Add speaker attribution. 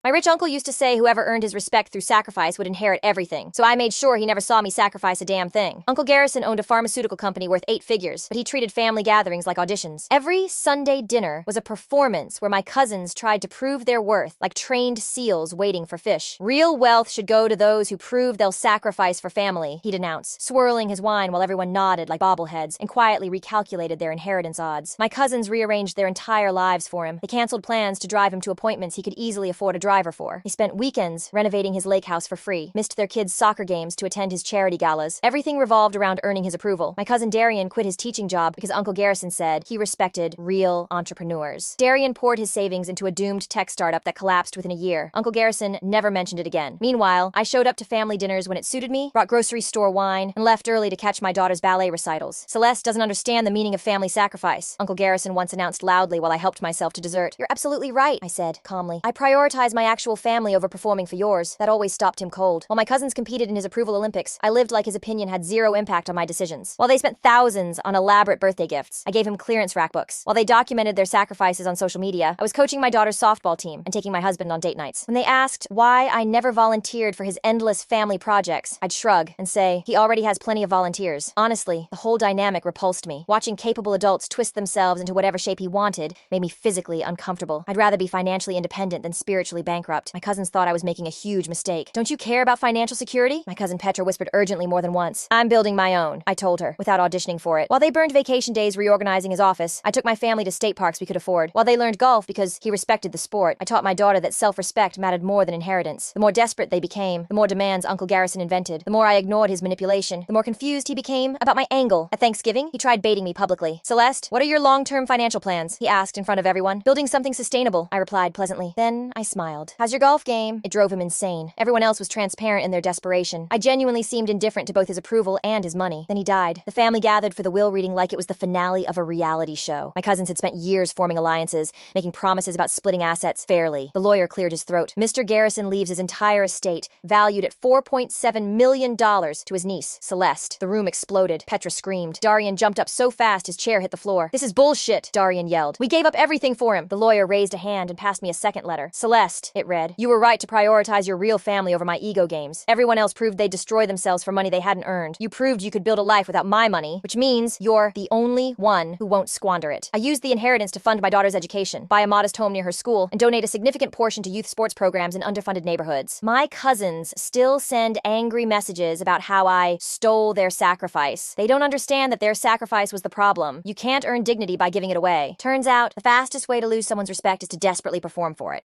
Speaker 1: My rich uncle used to say whoever earned his respect through sacrifice would inherit everything, so I made sure he never saw me sacrifice a damn thing. Uncle Garrison owned a pharmaceutical company worth 8 figures, but he treated family gatherings like auditions. Every Sunday dinner was a performance where my cousins tried to prove their worth like trained seals waiting for fish. Real wealth should go to those who prove they'll sacrifice for family, he'd announce, swirling his wine while everyone nodded like bobbleheads and quietly recalculated their inheritance odds. My cousins rearranged their entire lives for him. They canceled plans to drive him to appointments he could easily afford a driver for. They spent weekends renovating his lake house for free, missed their kids' soccer games to attend his charity galas. Everything revolved around earning his approval. My cousin Darian quit his teaching job because Uncle Garrison said he respected real entrepreneurs. Darian poured his savings into a doomed tech startup that collapsed within a year. Uncle Garrison never mentioned it again. Meanwhile, I showed up to family dinners when it suited me, brought grocery store wine, and left early to catch my daughter's ballet recitals. Celeste doesn't understand the meaning of family sacrifice, Uncle Garrison once announced loudly while I helped myself to dessert. You're absolutely right, I said, calmly. I prioritize my actual family over performing for yours. That always stopped him cold. While my cousins competed in his approval Olympics, I lived like his opinion had zero impact on my decisions. While they spent thousands on elaborate birthday gifts, I gave him clearance rack books. While they documented their sacrifices on social media, I was coaching my daughter's softball team and taking my husband on date nights. When they asked why I never volunteered for his endless family projects, I'd shrug and say, he already has plenty of volunteers. Honestly, the whole dynamic repulsed me. Watching capable adults twist themselves into whatever shape he wanted made me physically uncomfortable. I'd rather be financially independent than spiritually bankrupt. My cousins thought I was making a huge mistake. Don't you care about financial security? My cousin Petra whispered urgently more than once. I'm building my own, I told her, without auditioning for it. While they burned vacation days reorganizing his office, I took my family to state parks we could afford. While they learned golf because he respected the sport, I taught my daughter that self-respect mattered more than inheritance. The more desperate they became, the more demands Uncle Garrison invented. The more I ignored his manipulation, the more confused he became about my angle. At Thanksgiving, he tried baiting me publicly. Celeste, what are your long-term financial plans? He asked in front of everyone. Building something sustainable, I replied pleasantly. Then I smiled. How's your golf game? It drove him insane. Everyone else was transparent in their desperation. I genuinely seemed indifferent to both his approval and his money. Then he died. The family gathered for the will reading like it was the finale of a reality show. My cousins had spent years forming alliances, making promises about splitting assets fairly. The lawyer cleared his throat. Mr. Garrison leaves his entire estate, valued at $4.7 million, to his niece, Celeste. The room exploded. Petra screamed. Darian jumped up so fast his chair hit the floor. This is bullshit, Darian yelled. We gave up everything for him. The lawyer raised a hand and passed me a second letter. Celeste, it read, you were right to prioritize your real family over my ego games. Everyone else proved they'd destroy themselves for money they hadn't earned. You proved you could build a life without my money, which means you're the only one who won't squander it. I used the inheritance to fund my daughter's education, buy a modest home near her school, and donate a significant portion to youth sports programs in underfunded neighborhoods. My cousins still send angry messages about how I stole their sacrifice. They don't understand that their sacrifice was the problem. You can't earn dignity by giving it away. Turns out, the fastest way to lose someone's respect is to desperately perform for it.